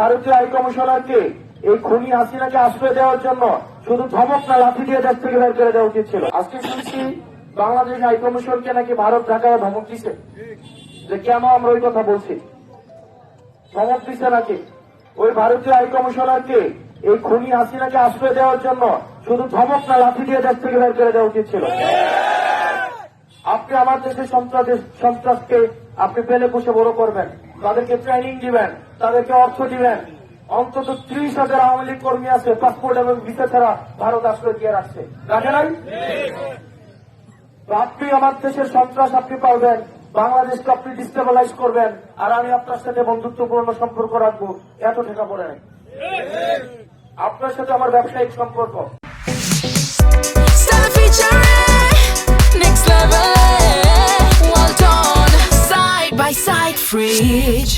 ভারতীয় হাই কমিশনারকে এই খুনি হাসিনাকে আশ্রয় দেওয়ার জন্য শুধু ধমক না লাঠি দিয়ে দেশ থেকে বের করে দেওয়া উচিত ছিল। আজকে শুনছি বাংলাদেশ হাই কমিশনকে নাকি ভারত ঢাকায় ধমক দিছে, যে কেন আমরা ওই কথা বলছি, ধমক দিছে নাকি? ওই ভারতীয় হাই কমিশনারকে এই খুনি হাসিনাকে আশ্রয় দেওয়ার জন্য শুধু ধমক না লাঠি দিয়ে দেশ থেকে বের করে দেওয়া উচিত ছিল। আপনি আমার দেশের সন্ত্রাসকে আপনি পেলে পুষে বড় করবেন, তাদেরকে ট্রেনিং দিবেন, তাদেরকে অর্থ দিবেন। অন্তত 30,000 আওয়ামী লীগ কর্মী আছে পাসপোর্ট এবং ভিসা ছাড়া ভারত আশ্রয় দিয়ে রাখছে, রাখে নাই? তো আপনি আমার দেশের সন্ত্রাস আপনি পাবেন, বাংলাদেশকে আপনি ডিস্টেবিলাইজ করবেন, আর আমি আপনার সাথে বন্ধুত্বপূর্ণ সম্পর্ক রাখবো, এত টাকা পড়ে নাই। আপনার সাথে আমার ব্যবসায়িক সম্পর্ক। Next level, well done, side by side, fridge.